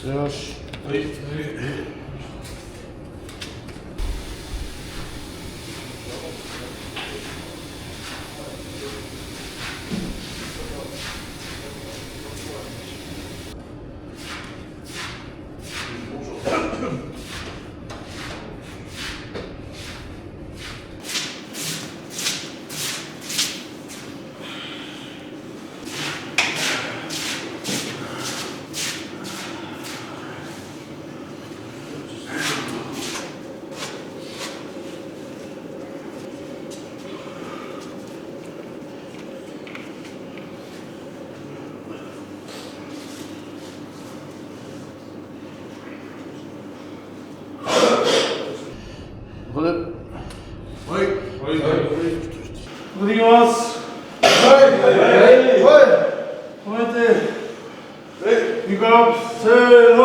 よし。はい。これ。はい。はい。はい。これでいきます。はい。はい。はい。止めて。はい。いくよ。せーの。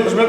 始め。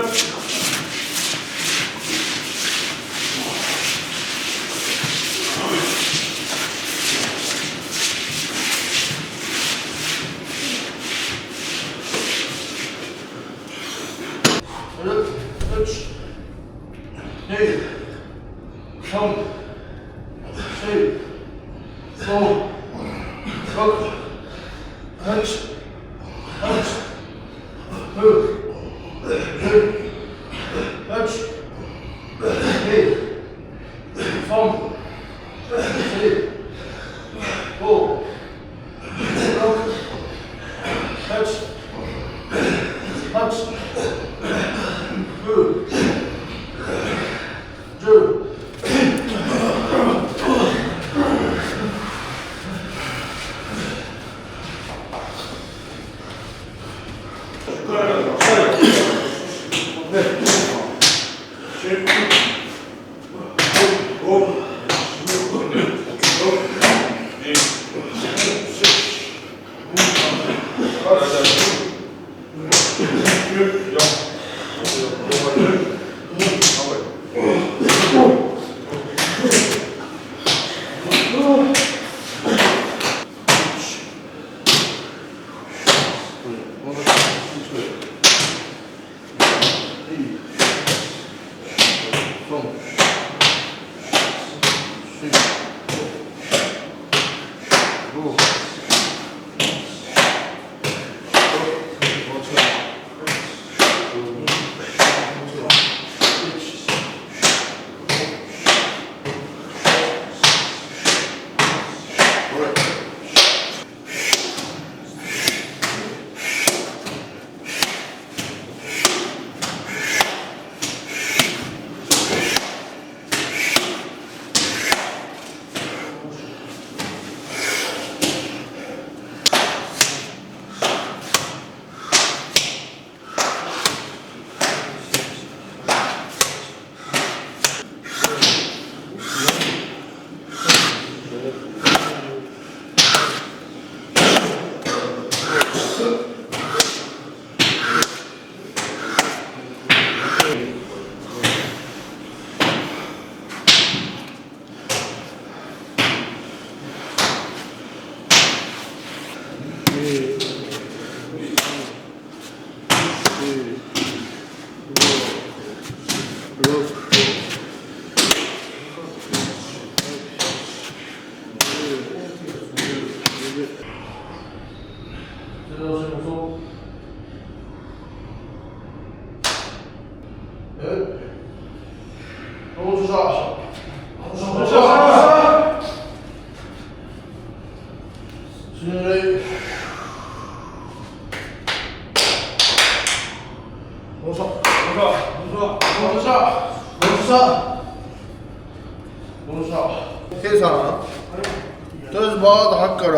とりあえずバーッと吐くから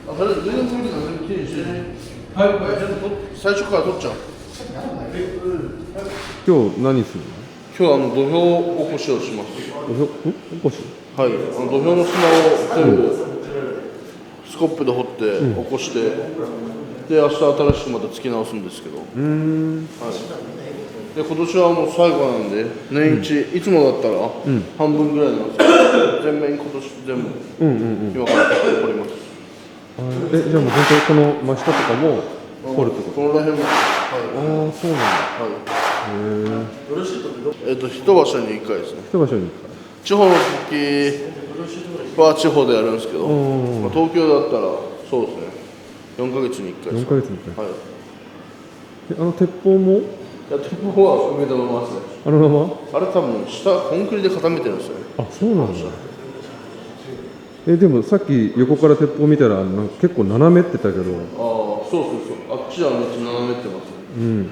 とりあえず全然無理だ全部きれいにしてね。はい、最初から取っちゃう。今日何するの？今日土俵起こしをします。土俵起こし？はい、土俵の砂を全部スコップで掘って起こして、で明日新しくまた突き直すんですけど、はい、で今年はもう最後なんで年一、いつもだったら半分ぐらいなんですけど、全面今年全部今から掘ります。じゃあもう本当にこの真下とかも掘るってこと？このら辺も、ああ、そうなんだ。一場所に1回ですね。一場所に地方の時は地方でやるんですけど、東京だったらそうですね、4ヶ月に1回です。4ヶ月に1回。はい。鉄砲も？いや、鉄砲は埋めたままですね。あのまま？あれ多分下コンクリで固めてるんですよね。あ、そうなんだ。でもさっき横から鉄砲見たら結構斜めってたけど。ああ、そう。あっちはめっちゃ斜めってますね。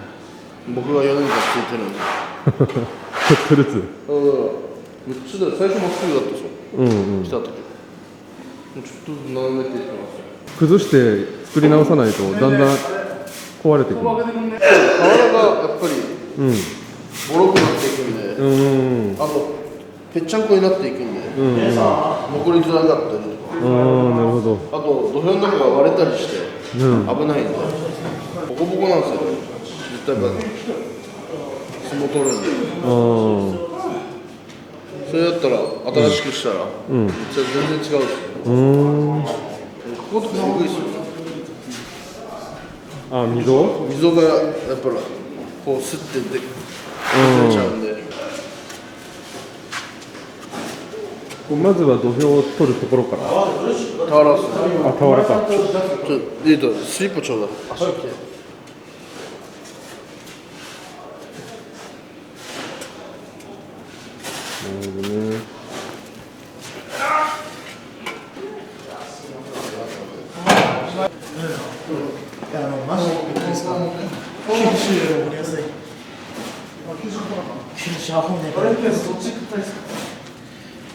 僕が4年間ついてるんで。ちょっとずつ。めっちゃ最初まっすぐだったでしょ。来た時。ちょっと斜めって言ってます。崩して作り直さないとだんだん壊れてくる。瓦がやっぱりボロくなっていくんで、あとぺっちゃんこになっていくんで、残りづらかったりとか。なるほど。あと土俵の中が割れたりして危ないんで、ボコボコなんですよ。絶対やっぱ相撲取るんで。それだったら新しくしたら全然違うですよ。こことかすごいですよ。溝がやっぱりこうスッて出ちゃうんで。まずは土俵を取るところから。俵っすね。あ、俵か。スリッパちょうだい。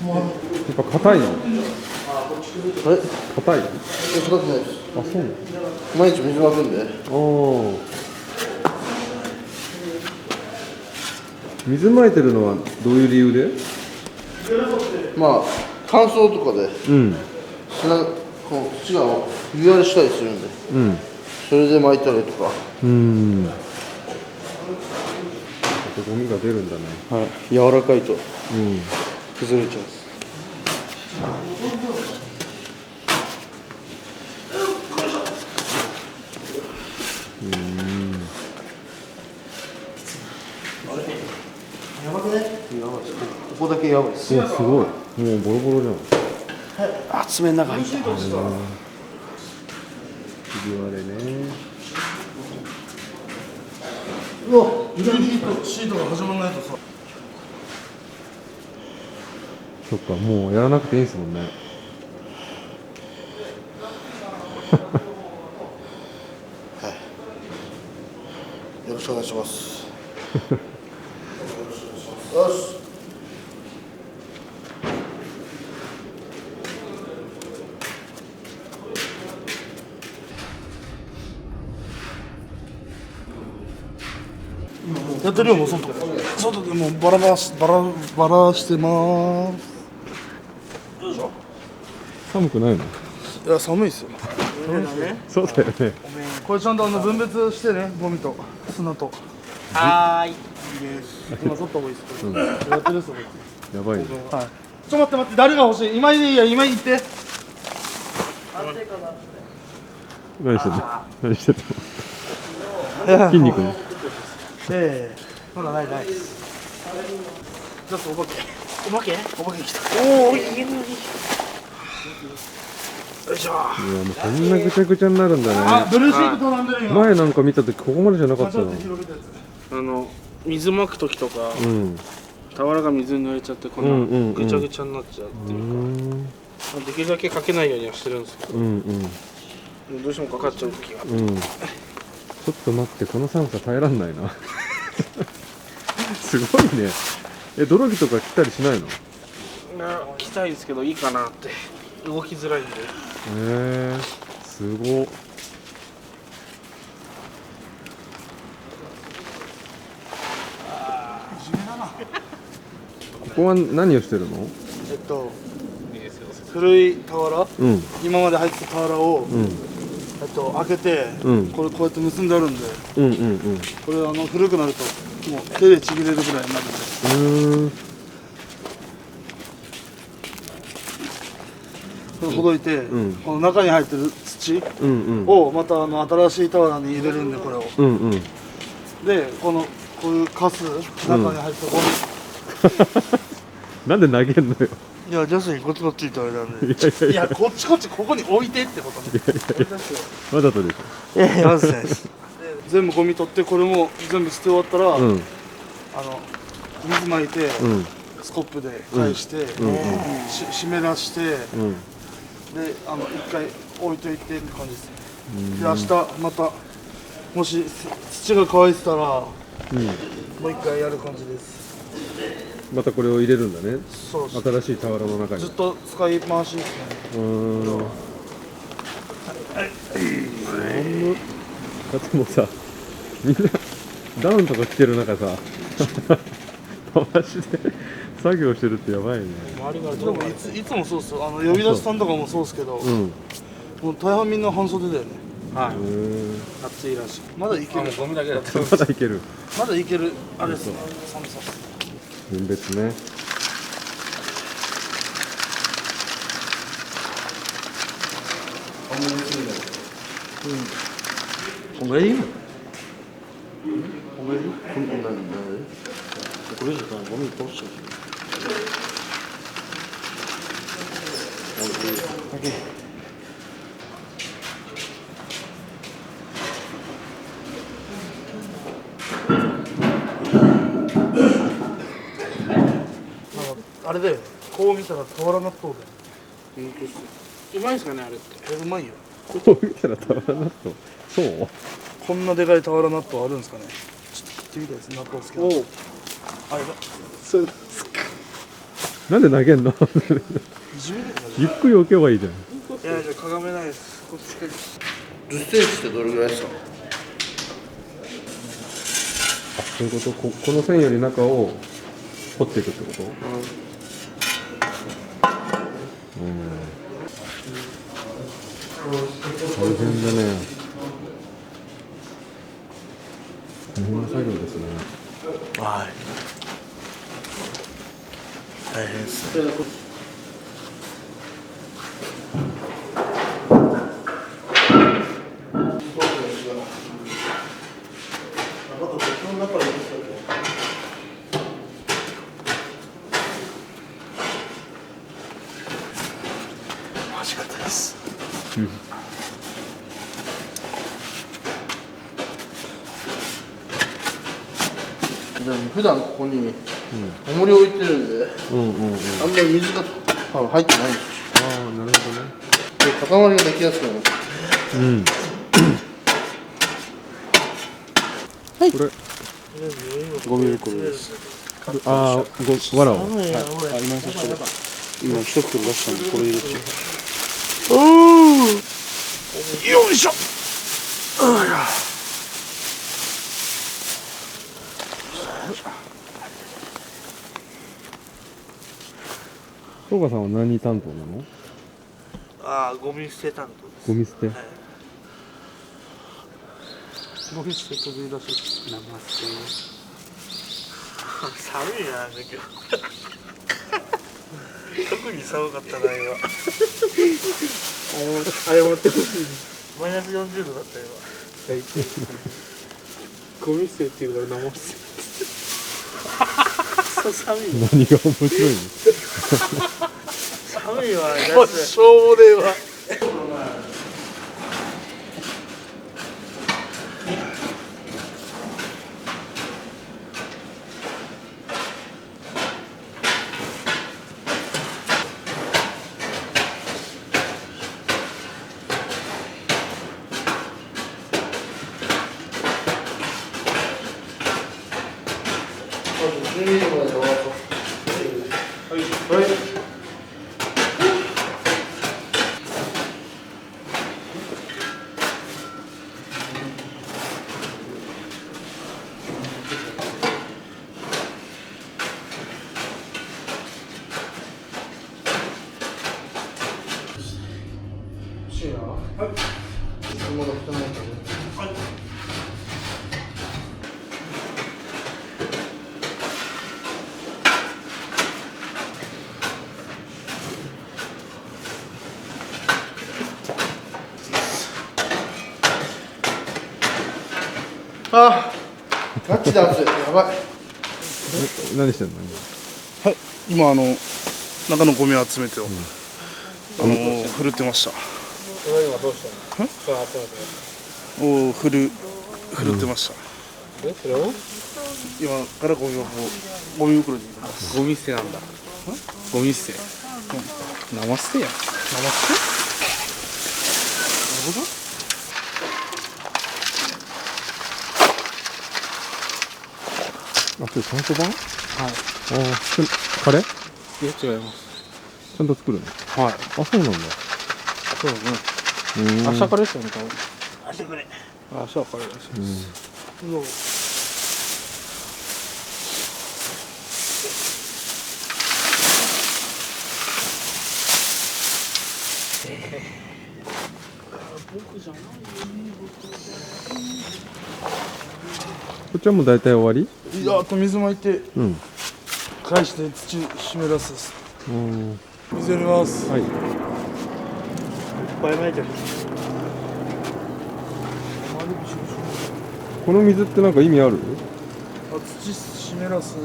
やっぱ硬いの？硬い？硬くないです。あ、そうなの？毎日水まくんで。水まいてるのはどういう理由で？まあ乾燥とかでこの土がひび割れしたりするんで、それで巻いたりとか。ゴミが出るんだね。はい、柔らかいと崩れちゃうんです。やばくね？やばいです。ここだけやばいです。すごい。もうボロボロじゃん。爪の中入った。ひび割れね。うわ、ミドルシートが始まらないとさ。そっか、もうやらなくていいですもんね。よろしくお願いします。よし。やってるよ、もう外でもうバラしてます。寒くないの？いや、寒いですよ。そうだよね。これちゃんと分別してね、ゴミと砂と。はーい。いいです。今取った方がいいです。やってるっすよ、こいつ。やばいね。はい。ちょっと待って、誰が欲しい？今井でいいや、今井行って。何してんの？何してんの？筋肉ね。ほら、ない。ちょっとお化け来た。おお、いいのに。よいしょ。いや、もうこんなぐちゃぐちゃになるんだね。ブルーシート並んでるよ。前なんか見た時ここまでじゃなかったの。水まく時とか、俵が水に濡れちゃってこんなぐちゃぐちゃになっちゃうっていうか、できるだけかけないようにはしてるんですけど、どうしてもかかっちゃう時があって、ちょっと待って、この寒さ耐えらんないな。すごいね。泥着とか着たりしないの？着たいですけどいいかなって動きづらいんで。すごっ。ここは何をしてるの？古い俵、うん今まで入ってた俵を、うん開けて、うんこれこうやって結んであるんで、うんうんうんこれ古くなるともう手でちぎれるぐらいになるんで、これほどいて、んこの中に入ってる土うんうんをまた新しい俵に入れるんで、これをうんうんでこういうカス中に入ってゴなんで投げんのよ。ミ、いやジャスにこっちこっちって言われたんで、いやいやいやいやこっちこっちここに置いてってことね。わざとでしいやいやまずね全部ゴミ取ってこれも全部捨て終わったら、ょ。うん水まいて、うんスコップで返して、湿らして、うんで一回置いといてって感じですね。で明日またもし土が乾いてたらもう一回やる感じです。またこれを入れるんだね。そうです新しい俵の中に。ずっと使い回しですね。だってもうさ、みんなダウンとか着てる中さ回しで作業してるってやばいね。周りがでもいつもそうですよ。呼び出しさんとかもそうですけど、うんもう大半みんな半袖だよね。はい暑いらしい。まだいける。ゴミだけだった。まだいける。まだいける。あれですね。寒さ。分別ね。おめえいいの？おめえいい？こんなにこれじゃゴミ通しちゃう。あれだよね。こう見たら俵納豆だよ。うまいですかねあれって。うまいよ。こう見たら俵納豆。そう？こんなでかい俵納豆あるんですかね。ちょっと切ってみたいです。納豆好きな。あれだ。それなんで投げんの？ゆっくり置けばいいじゃん。いやじゃあかがめないです。こっち10センチってどれぐらいですか？そういうこと。この線より中を掘っていくってこと？大変だね。大変な作業ですね。はい。大変ですね。美味しかったです。でも普段ここに重り置いてるんで、あんまり水が入ってないんですよ。ああ、なるほどね。で塊ができやすくなる。これ、ゴミ袋です。ああ、わらを。今一袋出したんでこれ入れて。よいしょ。東川さんは何担当なの？ああ、ゴミ捨て担当です。ゴミ捨て。ゴミ捨て得意らしいです。ナマス寒いな、今日。特に寒かったな、今。あれ持ってほしい。マイナス40度だったよ、ゴミ捨てっていうからナマス今。寒い。何が面白いの？寒いわ、もうしょうもねえわ。12時まで終わった。はい。あーガチで熱いやばい。何してんの？はい、今中のゴミを集めてよ、振るってました。今どうしたの？それ集めて。振るってました。で、それを今からゴミ袋に入れます。ゴミ捨てなんだ。ゴミ捨て。生捨てやん。生捨て？なるほど。あ、それ酸素板？はい。カレー？いや違います。ちゃんと作るの？はい。あ、そうなんだ。そうだね。明日からですよね、多分。明日から。明日からです。こっちはもう大体終わり？いや、あと水巻いてうん。返して土湿らすです。水やります。はい。いっぱい巻いてる。この水ってなんか意味ある？土湿らすっ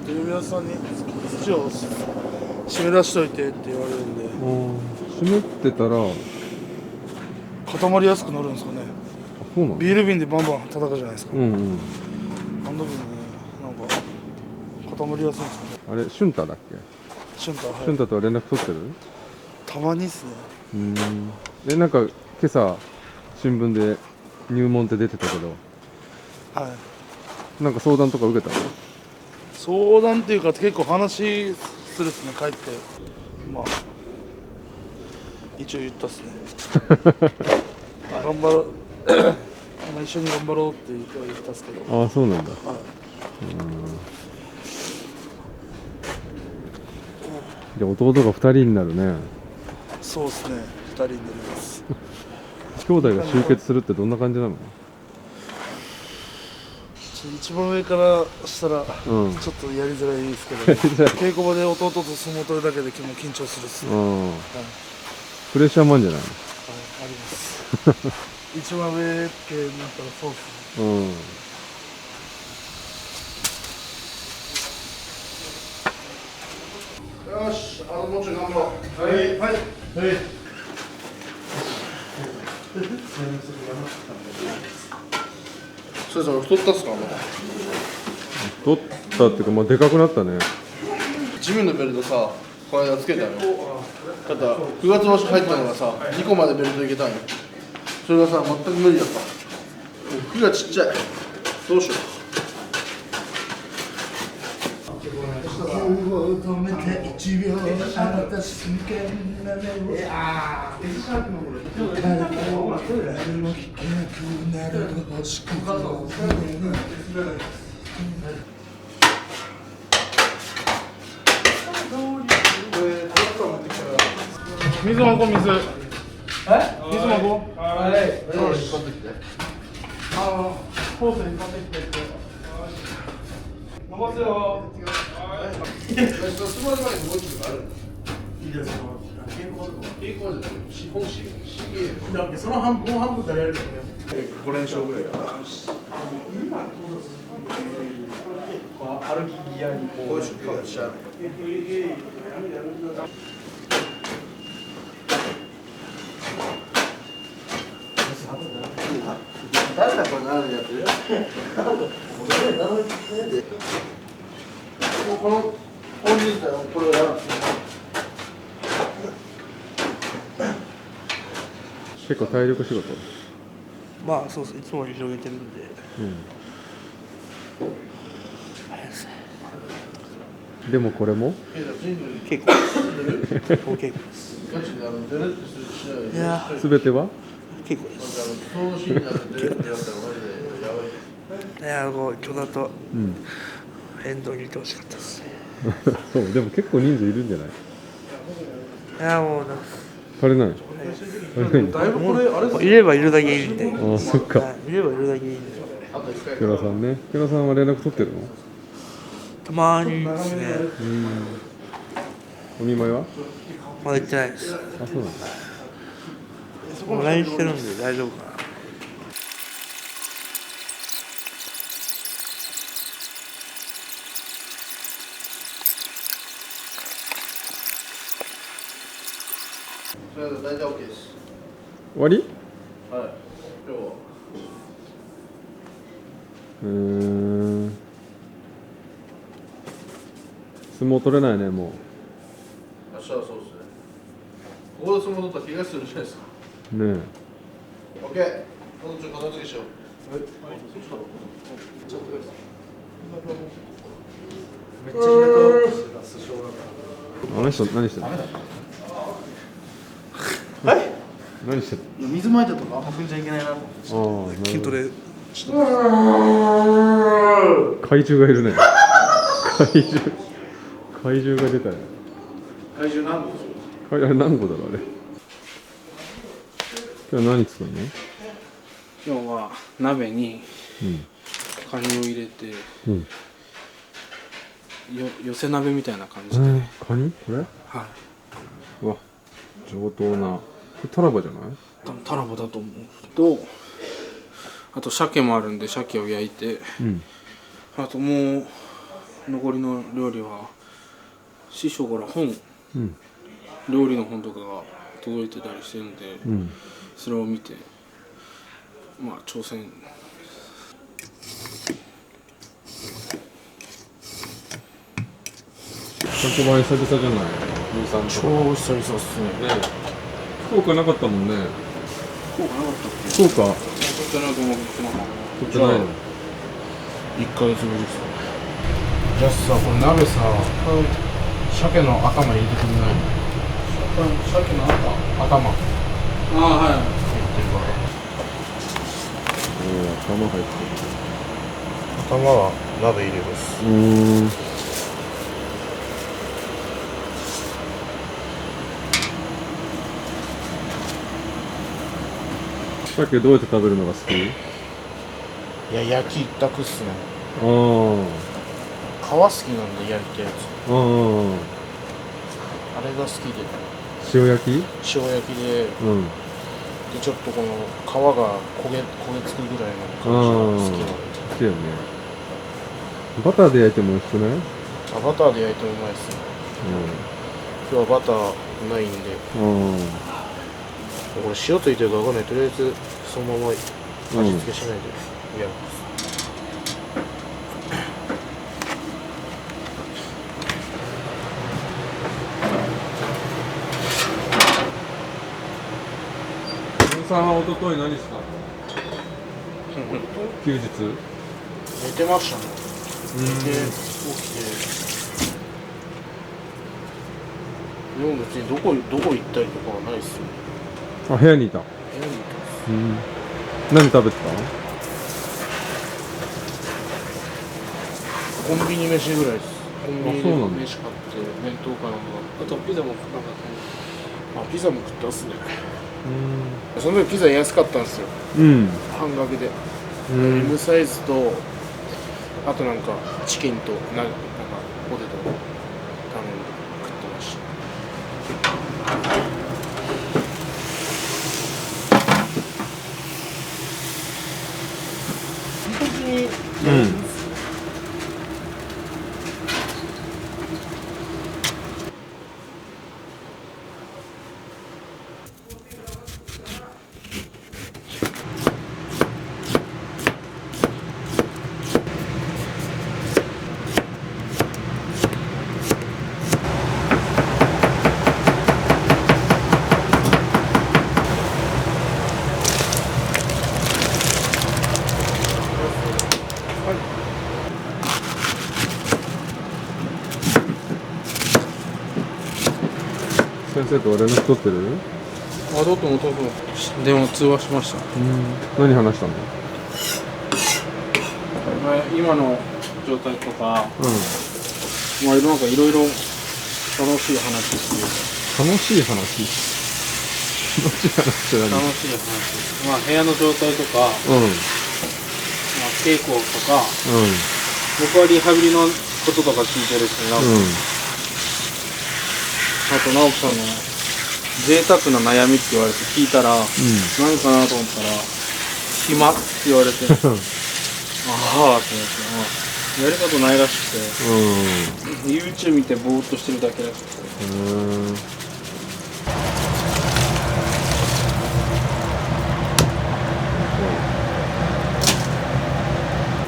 て嫁田さんに土を湿らしといてって言われるんで、湿ってたら、固まりやすくなるんですかね。そうなの？ビール瓶でバンバン叩くじゃないですか。うんうん。あの時にね、なんか固まりやすいんですかね。あれ、俊太だっけ？瞬間、はい。俊太とは連絡取ってる？たまにっすね。なんか今朝新聞で入門って出てたけど、はい。なんか相談とか受けたの？相談っていうか結構話するっすね、帰って。まあ一応言ったっすね。頑張ろう一緒に頑張ろうって言ったっすけど。ああ、そうなんだ。じゃあ弟が2人になるね。そうっすね、2人になります。兄弟が集結するってどんな感じなの？一番上からしたらちょっとやりづらいですけど、稽古場で弟と相撲取るだけでも緊張するっすね。プレッシャーもあるんじゃない？あります。一番上ってなったらそうっすね。よし、もうちょい頑張ろう。はいはいはい。それさん太ったっすか？太ったっていうか、まあ、でかくなったね。ジムのベルトさ、この間つけたよ。ただ9月場所入ったのがさ、2個までベルトいけたんよ。それがさ、全く無理だった。服がちっちゃい。どうしよう。止めて1秒あなた真剣な目を誰も聞けなくなる欲しく水まこ水。水まこ。はい。よし、買ってきて。ホースに買ってきてって。飲ますよ。その前にもう一個ある。いいですか。健康じゃない。資本主義。だってそのもう半分誰やるかね。5連勝ぐらいや。歩き際にこうしちゃう。誰だこれ何やってる？この本日だよ、これをやる。結構体力仕事。まあそうです、いつもより広げてるんで。でもこれも稽古ですお稽古ですいや全ては稽古ですいやもう今日だとうん沿道にいてほしかったですねそうでも結構人数いるんじゃないいやもう足りない足りないだいぶこれあれですいればいるだけいるんでああそっかいればいるだけいるんで木村さんね木村さんは連絡取ってるのたまにですねお見舞いはまだ行ってないですあそうなんだもう LINE してるんで大丈夫かなそれで大体 OK です。終わりはい。今日は相撲取れないねも明日はそうですね。ここで相撲取ったら怪我するんじゃないですか。うね OK。どうぞ片付けしよう。めっちゃ暇とあの人何してるの何してる水まいたとかあんま踏んじゃいけないなと思っての筋トレ怪獣がいるね怪獣が出たよ体重何個あれ何個だろうあれ今日は何作るの今日は鍋にうんカニを入れてうん寄せ鍋みたいな感じで、カニこれはうわ上等なこれタラバじゃないい、多分タラバだと思うとあと鮭もあるんで鮭を焼いてうんあともう残りの料理は師匠から本うん料理の本とかが届いてたりしてるんで、うんそれを見てまあ挑戦100倍久々じゃない23と超久々っすねね福岡なかったもんね効果なかったっけ福岡撮ってないと思うけどなんか撮ってないの1ヶ月ぶりですねじゃあさこれ鍋さ鮭の頭入れてくんない鮭の頭ああはい頭入ってる頭は鍋入れます鮭どうやって食べるのが好きいや焼き一択っすねあ皮好きなんで焼いたやつああれが好きで塩焼き塩焼きでうんでちょっとこの皮が焦げつくぐらいの感じが好きなんで好きだよねバターで焼いても美味しくないバターで焼いてもうまいっすね今日はバターないんでうんこれ塩ついてるかわかんないとりあえずそのまま味付けしないでやるさんは一昨日何したの休日寝てましたね寝て起きてでも別にどこ行ったりとかはないっすよあ部屋にいた部屋にいたっすうん何食べてたコンビニ飯ぐらいですコンビニでそうなんだ飯買って弁当かなんかあとピザも食ったピザも食ったっすねその時ピザ安かったんですようん半額でうん M サイズとあとなんかチキンとなんかポテト頼んで食ってましたうん先生とは連絡取ってる？あ、どうともと電話通話しました。何話したの？今の状態とか、まあなんかいろいろ楽しい話っていうか。楽しい話？楽しい話って何？楽しい話。まあ部屋の状態とか、まあ稽古とか、僕はリハビリのこととか聞いてるし、あと直樹さんの贅沢な悩みって言われて聞いたら、何かなと思ったら暇って言われて、ああって思って、やることないらしくて、YouTube 見てぼーっとしてるだけらしくて。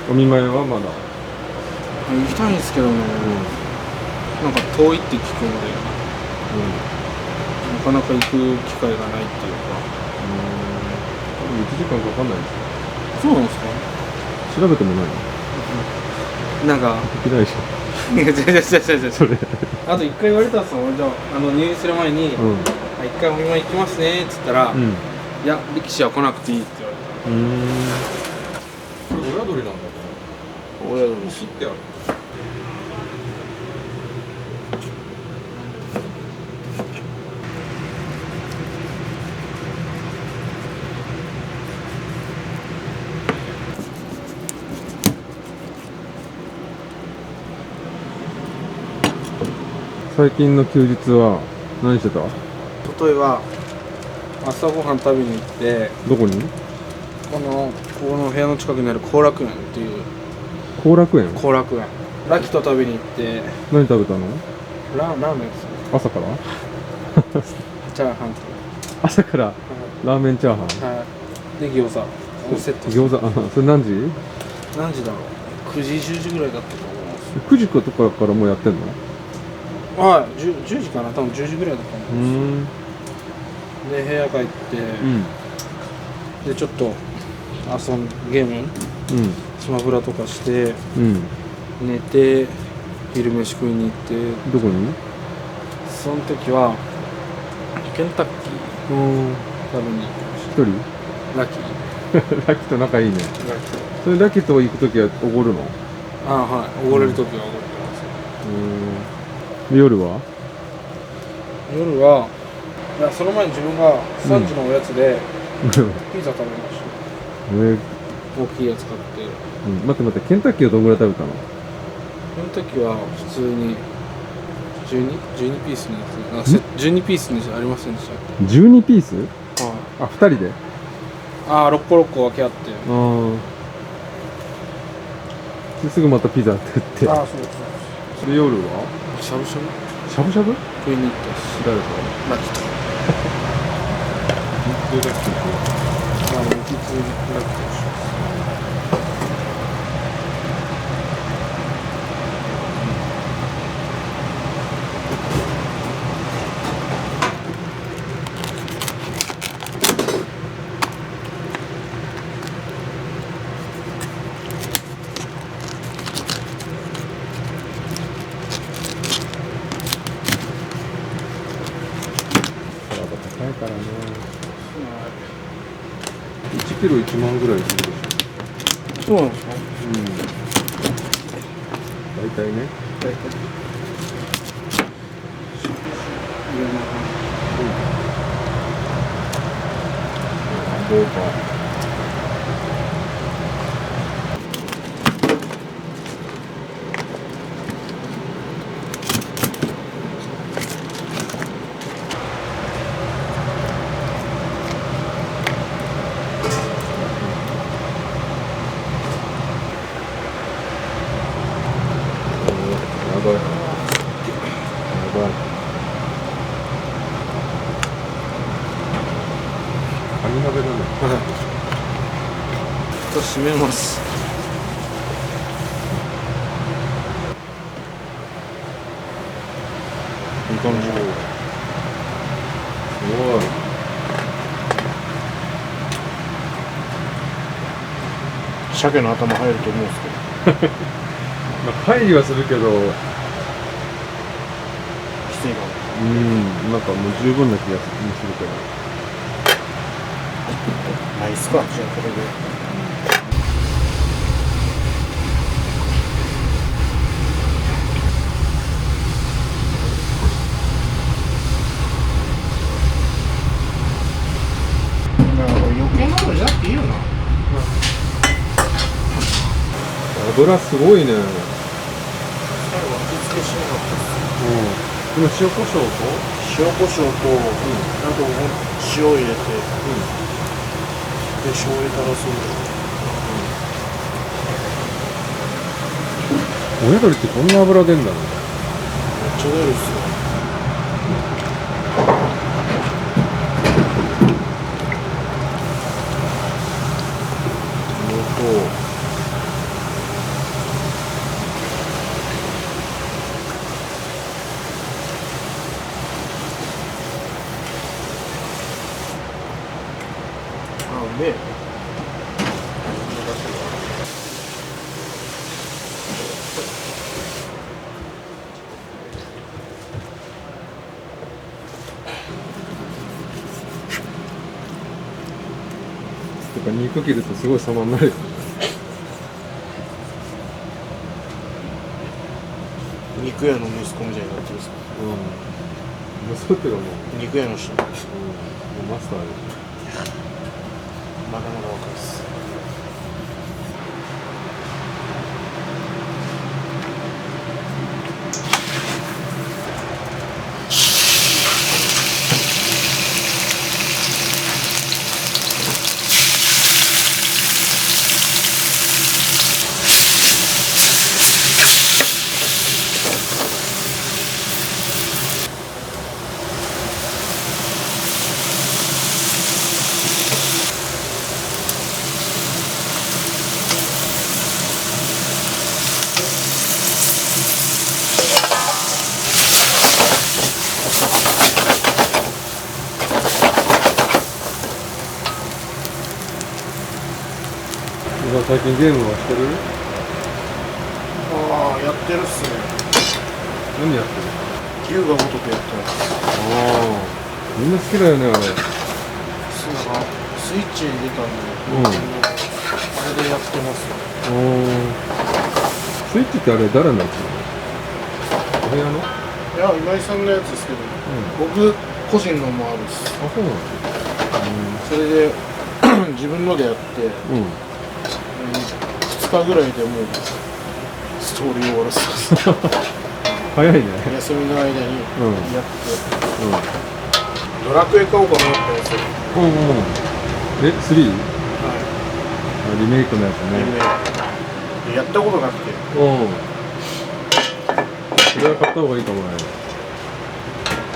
お見舞いはまだ？行きたいんですけどね、なんか遠いって聞くので、なかなか行く機会がないっていうか。1時間かかんないですか？そうなんですか？調べてもないの？なんかいけないでしょ。いや違うそれ。あと一回言われたんですよ。俺じゃあ入院する前に、一回お見舞い行きますねっつったら、いや力士は来なくていいって言われた。これ親鳥なんだ。親鳥切ってある。最近の休日は何してた？例えば朝ごはん食べに行って、どこに？この部屋の近くにある後楽園っていう後楽園？後楽園ラキと食べに行って、何食べたの？ラーメンですよ。朝から？チャーハンと朝からラーメンチャーハン。で餃子セット。餃子、それ何時？何時だろう。9時10時ぐらいだったと思います。 9時とかからもうやってんの？はい、10時かな、多分10時ぐらいだと思います。で部屋帰って、でちょっとゲーム、スマブラとかして、寝て昼飯食いに行って。どこに？その時はケンタッキー食べに行きました。一人？ラキラキと仲いいね。ラキそれラキと行く時はおごるの？はい、おごれる時はおごってます。で夜は？夜は、いやその前に自分が3時のおやつでピザ食べました。大きいやつ買って。待って、ケンタッキーはどんぐらい食べたの？その時は普通に12ピースのやつ、12ピースにありませんでしたっけ？12ピース？あ、2人で6個分けあって。ですぐまたピザって言って。そうそう。で夜はしゃぶしゃぶしゃぶしゃぶ食いに行ったし。誰と？ラキと。日中ラッキーと。ラキと一緒。高いからね。1キロ1万ぐらいするでしょ。そうなんですか？大体ね。豪華。やばい。カニ鍋だね。閉めます。いい感じ。すごい。鮭の頭入ると思うんですけど。まあ、入りはするけど、きついかも。なんかもう十分な気がするけど。ないっすか、じゃあこれで。余計なことじゃなくていいよな。油すごいね。最後味付けしなかったっす。でも塩コショウと、塩コショウと、あと塩入れて、で醤油垂らすんだよ。親鳥ってこんな油出んだね。めっちゃ出るっすよ。で、やっぱ肉切るとすごい様になるよね。肉屋の息子みたいになってるっす。そうっていうかもう、肉屋の人、もうマスターでしまだまだ若いっす。最近ゲームはしてる？ああ、やってるっすね。何やってる？龍が如くやってます。みんな好きだよね、あれ。なんかスイッチに出たんで、あれでやってます。スイッチってあれ誰のやつ？お部屋の？いや、今井さんのやつですけど、僕個人のもあるっす。あ、そうなの？それで自分のでやって、2日ぐらいでもうストーリー終わらせます。早いね。休みの間にやって、ドラクエ買おうかなって思ったんですよ。え、3？はリメイクのやつい。ね。でやったことなくて、それは買った方がいいかもね。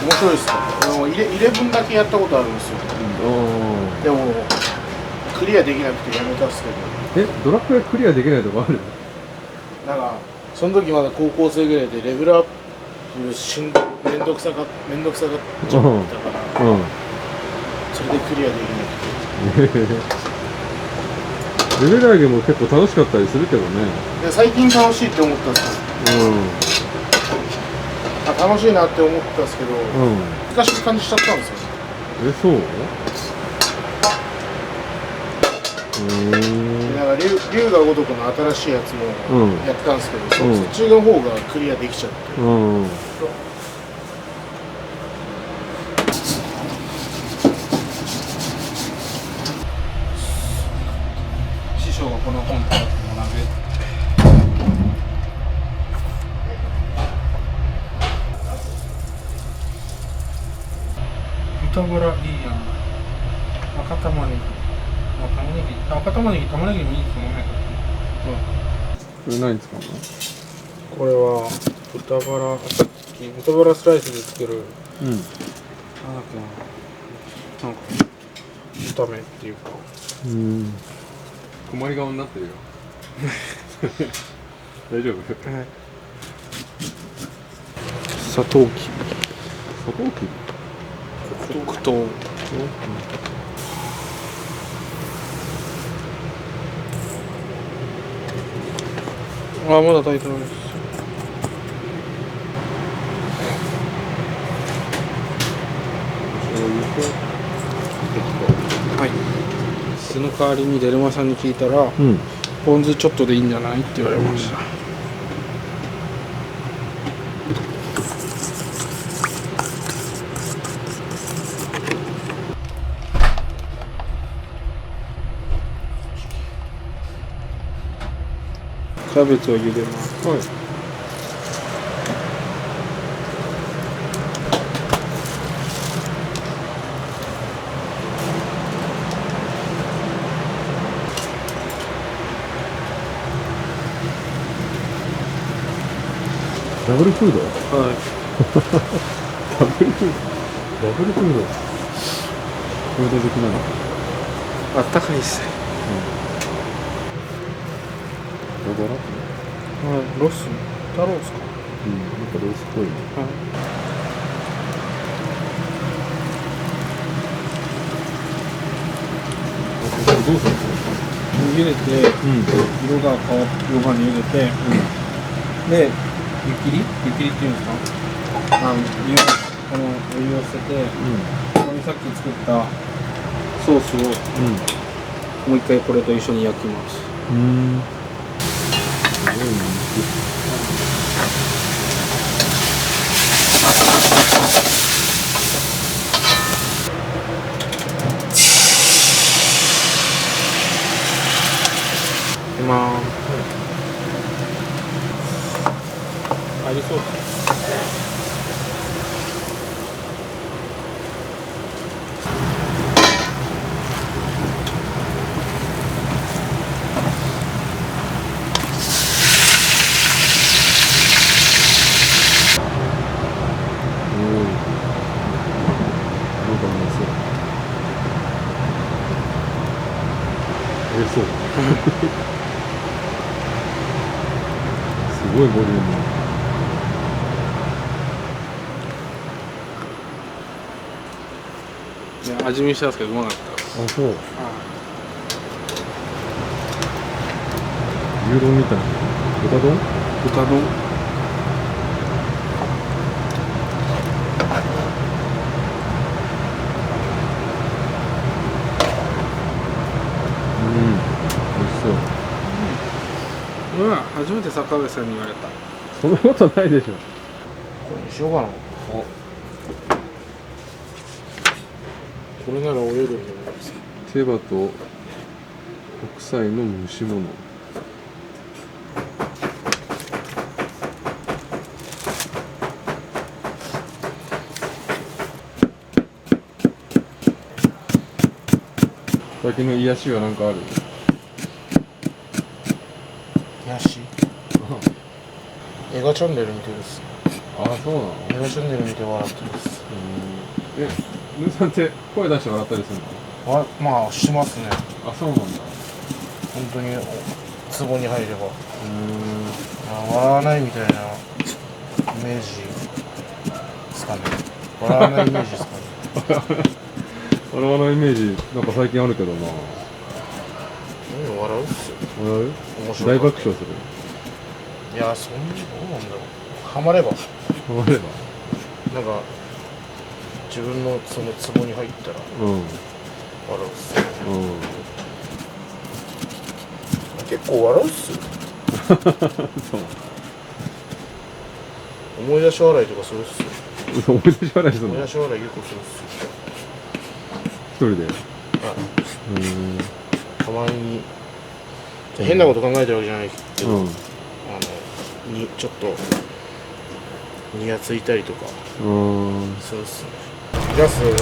面白いですか？11だけやったことあるんですよ。でもクリアできなくてやめたっすけど。ドラクエクリアできないとこある？なんかその時まだ高校生ぐらいでレベルアップめんどくさがっちゃったから、それでクリアできなくて。レベル上げも結構楽しかったりするけどね。で最近楽しいって思ったんですよ。楽しいなって思ったんですけど、難しく感じちゃったんですよ。そう？なんか龍が如くの新しいやつもやったんですけど、そっちの方がクリアできちゃって、師匠がこの本からもらって豚バラいいやん。赤玉ねぎ、赤玉ねぎもいいですもんね。これ何使うの？これは豚バラ、さっき豚バラスライスで作る、なんだっけな、なんか炒めっていうか。困り顔になってるよ。大丈夫？サトウキビ。サトウキビ？黒糖。あ、まだ炊いてないです。はい酢の代わりにデルマさんに聞いたら、うん。ポン酢ちょっとでいいんじゃないって言われました、キャベツを茹でます。はい。ダブルフード？はい。ダブルフード。ダブルフード。フード好きなの？あったかいっすね。どうだろう？はい。ロス太郎ですか？うん、なんかロースっぽいね。はい。どうするの？茹でて、色が変わってご飯に茹でて、で湯切りっていうんですか？このお湯を捨てて、ここにさっき作ったソースをもう一回これと一緒に焼きます。すごいね。今、ありそう。そう。すごいボリューム。いや味見したんですけどうまかったです。あ、そう。牛丼みたいな。豚丼？豚丼。美味しそう。うわ、初めて坂部さんに言われた。そんなことないでしょ。これにしようかな。これならお夜になります。手羽と白菜の蒸し物。最近の癒しは何かある？癒し。映画チャンネル見てるっす。ああ、そうなの？映画チャンネル見て笑ってるっす。ヌーさんって声出して笑ったりするの？まあしますね。あ、そうなんだ。本当にツボに入れば。笑わないみたいなイメージですかね。笑わないイメージですかね。笑わないイメージなんか最近あるけどな。笑うっすよ。笑う？面白い。大爆笑する。いや、そんなどうなんだろう。ハマれば。ハマれば。なんか自分のそのツボに入ったら笑うっすよ。結構笑うっすよ。そう。思い出し笑いとかするっすよ。思い出し笑いするの？思い出し笑い結構するっすよ。一人で。たまに変なこと考えてるわけじゃないけど、ちょっとニヤついたりとかするっすね。ジャス、俺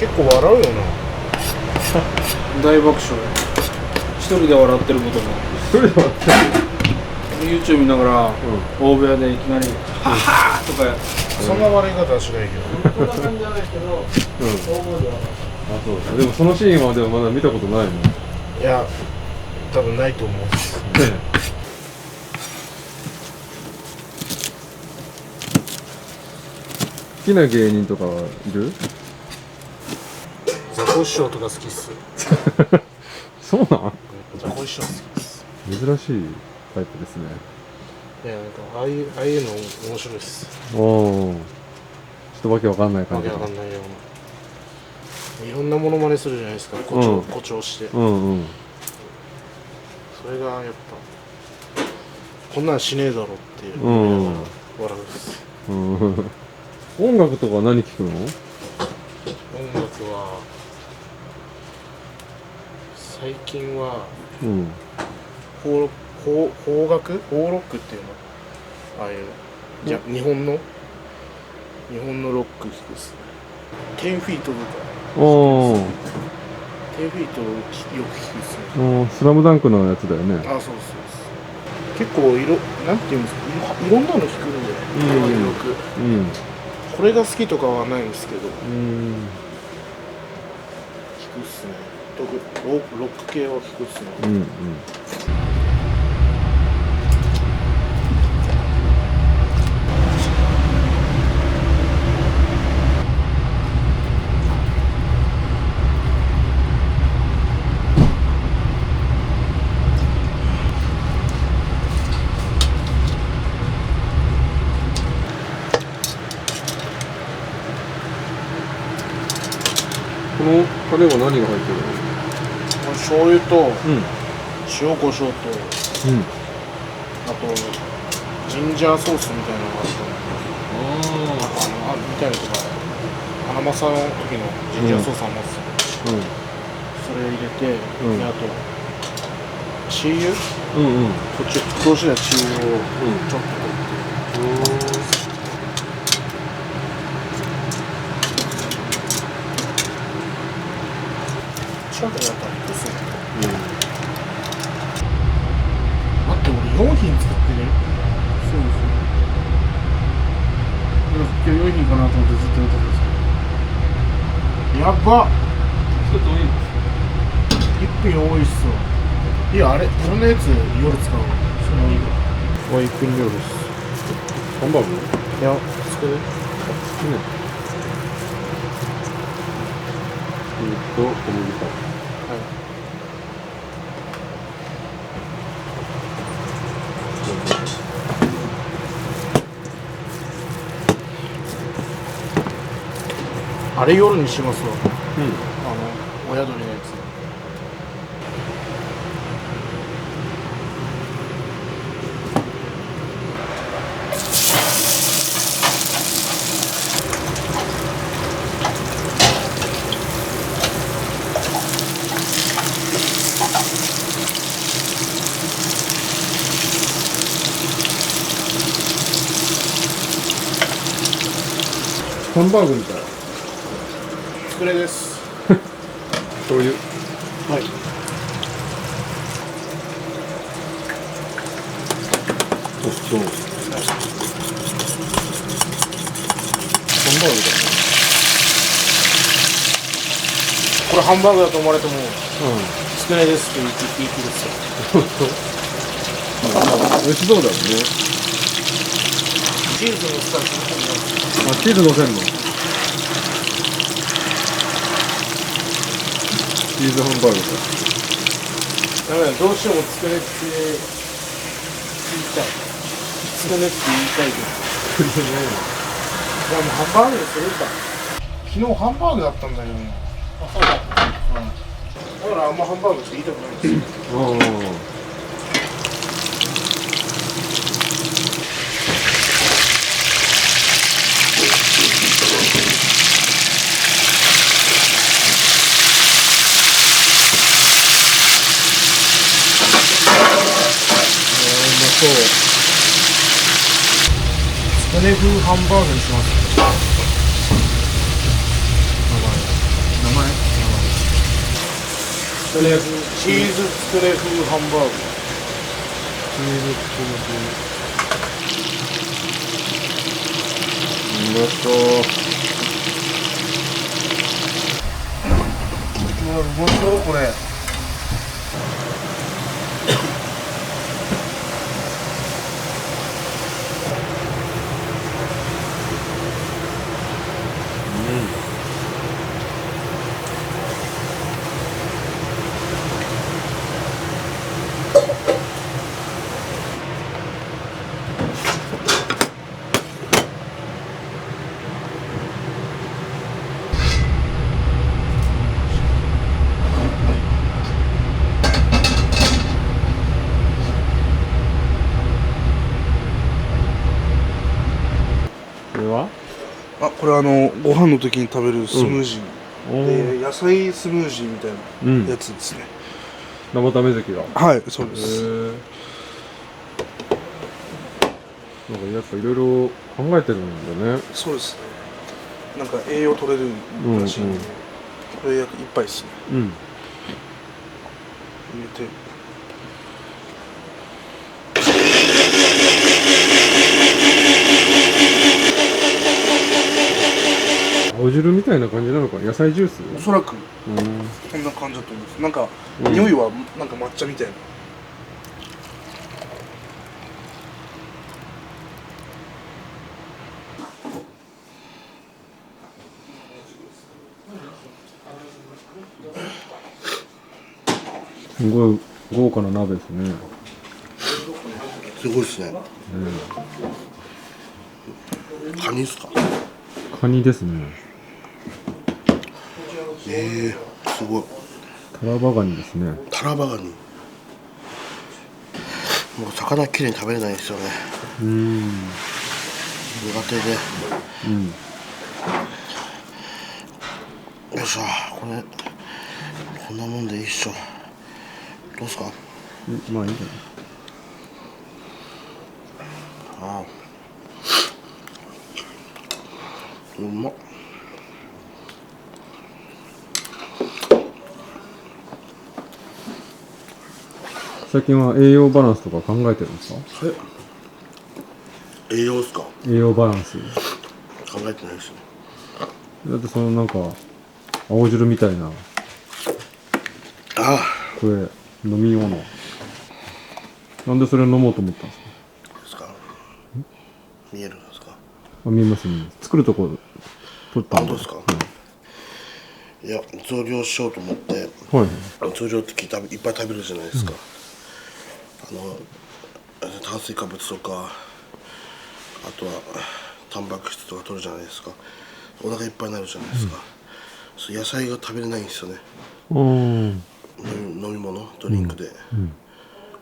結構笑うよな。大爆笑。一人で笑ってることも。一人で笑ってる。 YouTube 見ながら、大部屋でいきなり「ははー」とかそんな笑い方はしないけど、こんな感じじゃないけど、大声で笑う。あ、そう。でもそのシーンはでもまだ見たことないの？いや、多分ないと思うんです。好きな芸人とかいる？ザコシショウとか好きっす。そうなん？ザコシショウ好きっす。珍しいタイプですね。いや、なんかああいうの面白いっす。おお。ちょっとわけわかんない感じ。わけわかんないような。いろんなものまねするじゃないですか、誇張して、うんうんそれがやっぱこんなんしねえだろっていう、うん笑うんですうん音楽とかは何聴くの？音楽は最近はうん邦ロックっていうの、ああいうじゃ日本のロック聴くっすね。10フィートとかおー10フィートよく聴くっすね。スラムダンクのやつだよね。あ、そうそうそう。結構なんていうんですか、いろんなの聴くんで、幅広く。うんこれが好きとかはないんですけど、聴うんくっすね。ロック系は聴くっすね。うんうんこのタレは何が入ってるの？醤油とうん塩コショウと、うんあとジンジャーソースみたいなのがあったの。みたいなとか、花マサの時のジンジャーソースありますよ、それ入れて、うんであとチー油、うんうんこっち沸騰したチー油をちょっと近くにあったらいいですよ、待って、俺4品作ってね。そうですね。今日4品かなと思ってずっとやってたんですけど、やっば1品多いっすわ。いや、あれ俺のやつ夜使うわ。そのいいわ。1品量です。ハンバーグ？いや、作る。小麦粉。はい。あれ夜にしますわ。親鳥のやつ。ハンバーグみたい。つくねです。醤油。はい。そう。ハンバーグだね。これハンバーグだと思われても、つくねですって言い切るっすよ。美味しそうだもんね。チーズのスタッフあ、チーズ乗せんの？チーズハンバーグか。だめだ、どうしてもつくねって言いたい。つくねって言いたいけど。いや、もうハンバーグにするか。昨日ハンバーグだったんだよね。あ、そうだ。だからあんまハンバーグって言いたくないんですよ。そう。つくね風ハンバーグにします。名前チーズつくね風ハンバーグ。チーズつくね風。うまそう。うまそうこれ。これご飯の時に食べるスムージー、で野菜スムージーみたいなやつですね。生田目関が。はい、そうです。なんかやっぱいろいろ考えてるんだね。そうですね。なんか栄養取れるらしいんで、これいっぱいですね。入れて。青汁みたいな感じなのかな、野菜ジュース。おそらくこんな感じだと思います。なんか匂いはなんか抹茶みたいな。すごい豪華な鍋ですね。すごいですね。カニですか？カニですね。すごい。タラバガニですね。タラバガニ。もう魚きれいに食べれないんですよね。苦手で。よいしょ、これこんなもんでいいっしょ。どうすか？まあいいんじゃない。うまっ。最近は栄養バランスとか考えてるんですか？栄養ですか？栄養バランス。考えてないですね。だってそのなんか青汁みたいなこれ飲み物、なんでそれを飲もうと思ったんですか？ですか？見えるんですか？見えますね。作るとこ取ったんで。本当ですか？いや、増量しようと思って、増量っていっぱい食べるじゃないですか。炭水化物とか、あとはタンパク質とか取るじゃないですか。お腹いっぱいになるじゃないですか。野菜が食べれないんですよね。飲み物、ドリンクで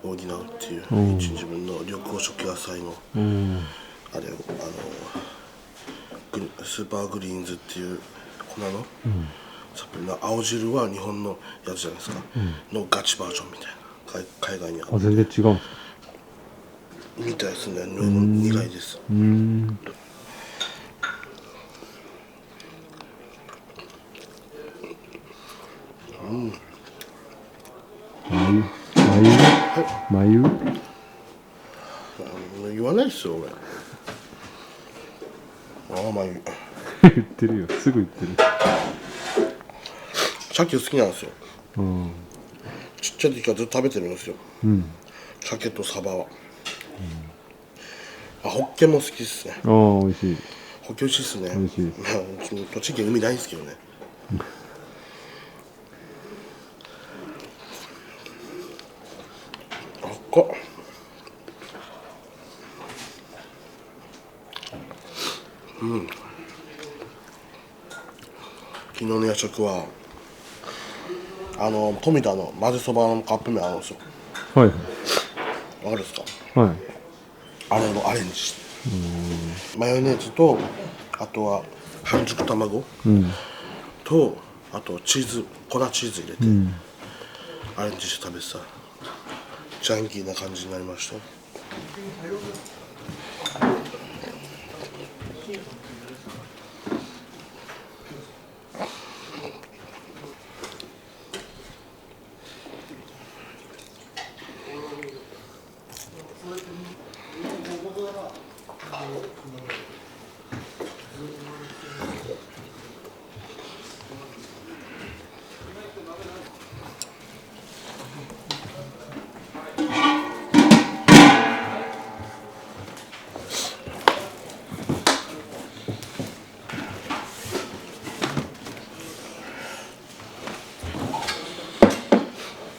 補うっていう、自分の緑黄色野菜のあれをスーパーグリーンズっていう粉のサプリの青汁は日本のやつじゃないですか、のガチバージョンみたいな海外にある。全然違うんですか？みたいですね。苦いです。眉言わないっすよ俺。眉言ってるよ、すぐ言ってる。鮭好きなんですよ。ちっちゃい時からずっと食べてるんですよ。鮭とサバは。ホッケも好きですね。美味しい。ホッケ美味しいですね。美味しい。栃木海ないんですけどね。赤っ。昨日の夜食は富田の混ぜそばのカップ麺あるんですよ。わかるですか？あれのアレンジして、マヨネーズと、あとは半熟卵と、あと粉チーズ入れて、アレンジして食べてた。ジャンキーな感じになりました。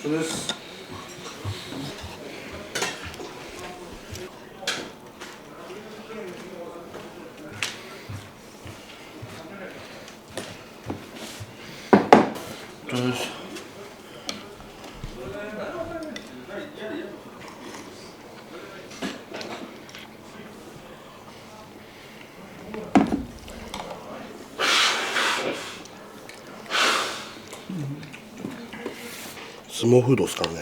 です。相撲フードですからね。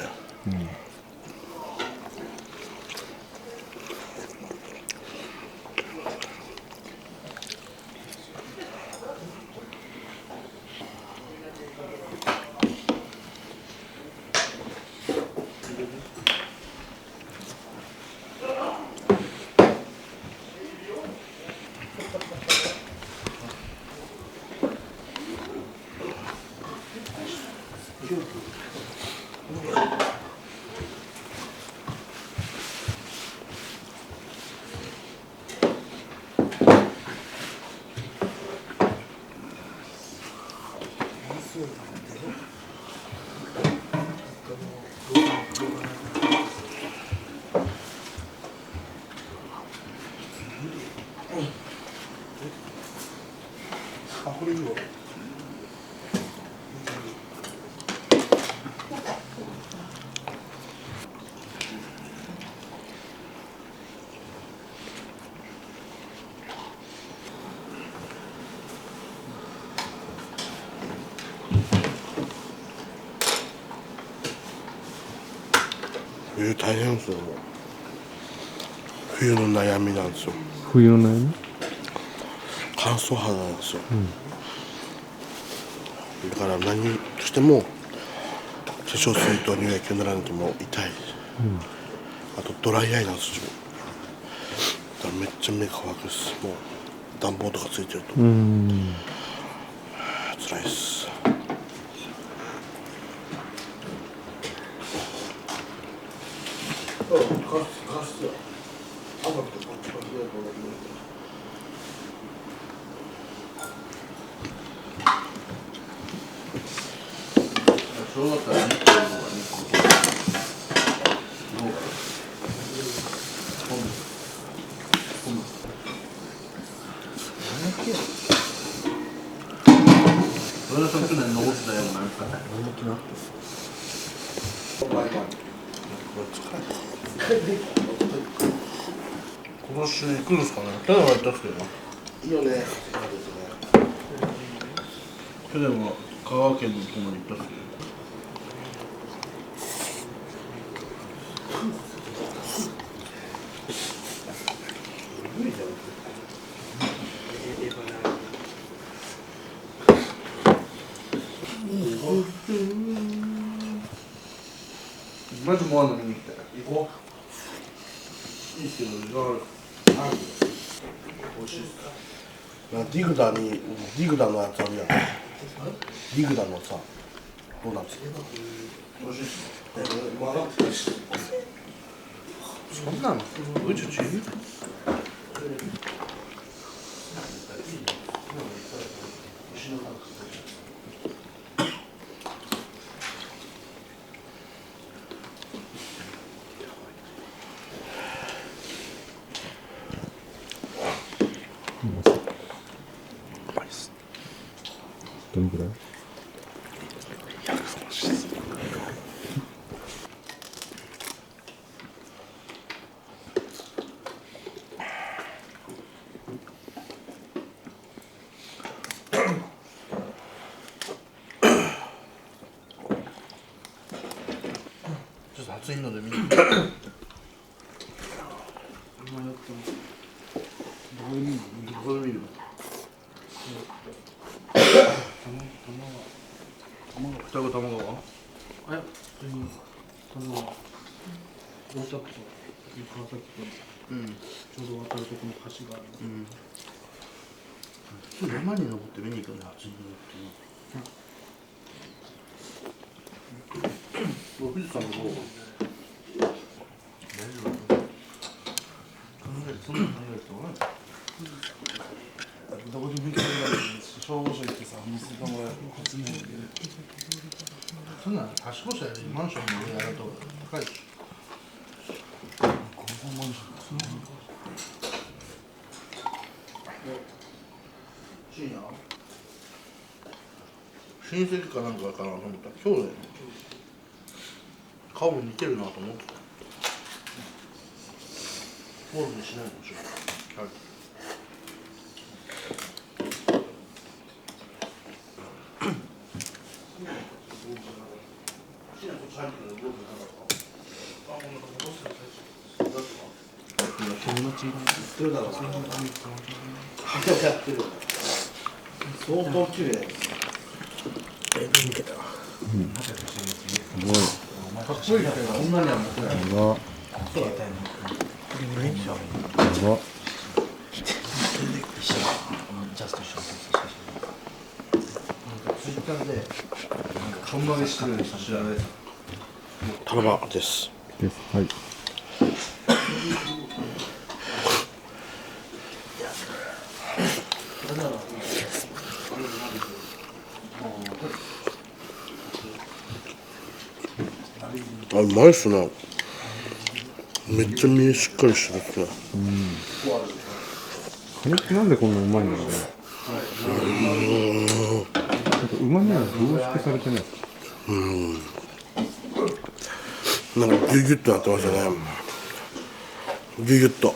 あ、これいいわ。大変ですよ。冬の悩みなんですよ。冬の悩み？乾燥肌なんですよ、だから何としても化粧水と乳液を塗らないともう痛い、あとドライアイなんですよ。だからめっちゃ目乾くです。もう暖房とかついてると辛いです。そうだったらそれは去年残ってたような今年行くんですかね。去年は行ったっすけどな。いいよね。去年は香川県のとこまで行ったっすけど。まずモアナ見に行きたい。行こう。いいっすよ。美味しいっす。ディグダのやつあるやん。ディグダのさ、どうなんですか。美味しいっす。そんなの宇宙中。どのくらい？ちょっと暑いので見に行く。どう見る？双子卵は？あ、いや、普通に大田区と川崎とちょうど渡るとこの橋がある。山に登って見に行くんだ。暑いのっていうの。富士山の方。大丈夫？そんな考える人はない。どこでも行けるから消防署行ってさ、見せてもらえる初めて。そんな賢さよりマンションの上やると高いでしょ。このマンション深夜親戚かなんかかなと思ったら兄弟顔も似てるなと思ってた。フォームにしないでしょ。はい。深夜こっちってるだろう。やってる。相当綺麗。見てた。かっこいいけど、こんなには持ってない。やば。ツイッターでちょんまげしてるの知らない。タラバです。です。はい。あ、うまいっすね。めっちゃ身しっかりしてるっすね。カニってなんでこんなうまいんだろうね。うまみが凝縮されてない。なんかギュギュッとなってましたね。ギュギュッと。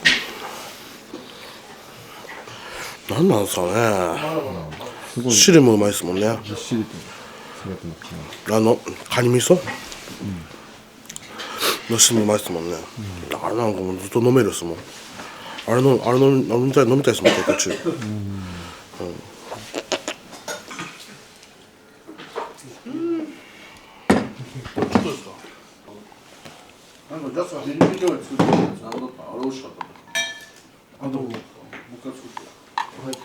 なんなんですかね。汁もうまいですもんね。ぎっしりとされてますね。カニ味噌。の汁もうまいですもんね。あれなんかもうずっと飲めるっすもん。あれ飲みたいですもん、途中。なんかジャスが人力料理作ってるやつなんだった？あれ美味しかった。あ、どうも。僕が作って。はい。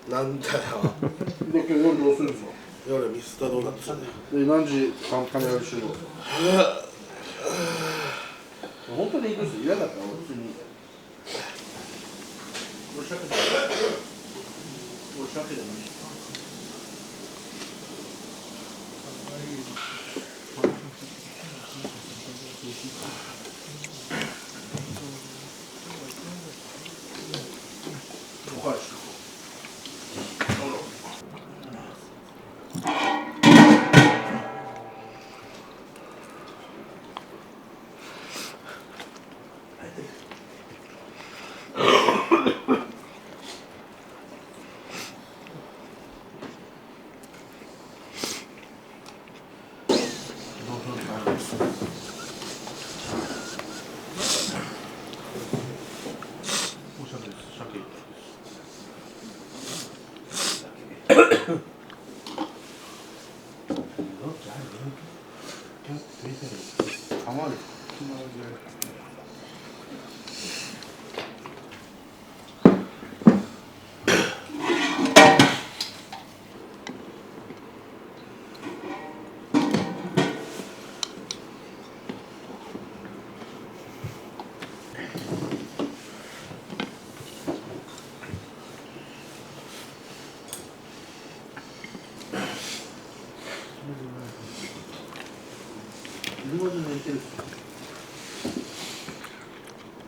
なんだよ。今日夜どうするんですか？夜ミスタードーナツ。で何時カメラ集合。本当に行くんですよ。嫌だったら普通に。おしゃけでもいい。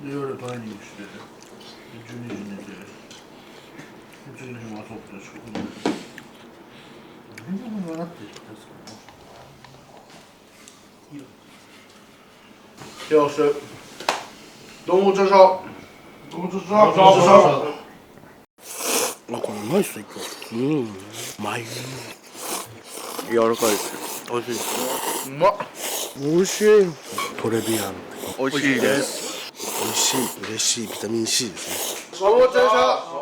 夜トレーニングして、12時寝て、次の日も朝起きて仕事に行って。何でも笑ってるんですか？よし。どうもちゃしゃ。どうもちゃしゃ。あ、これうまいっすね、今日。うまい。柔らかいです。美味しいです。うまっ。美味しい。トレビアン。美味しいです。美味しい、嬉しい、ビタミン C ですね。どうもちゃしゃ。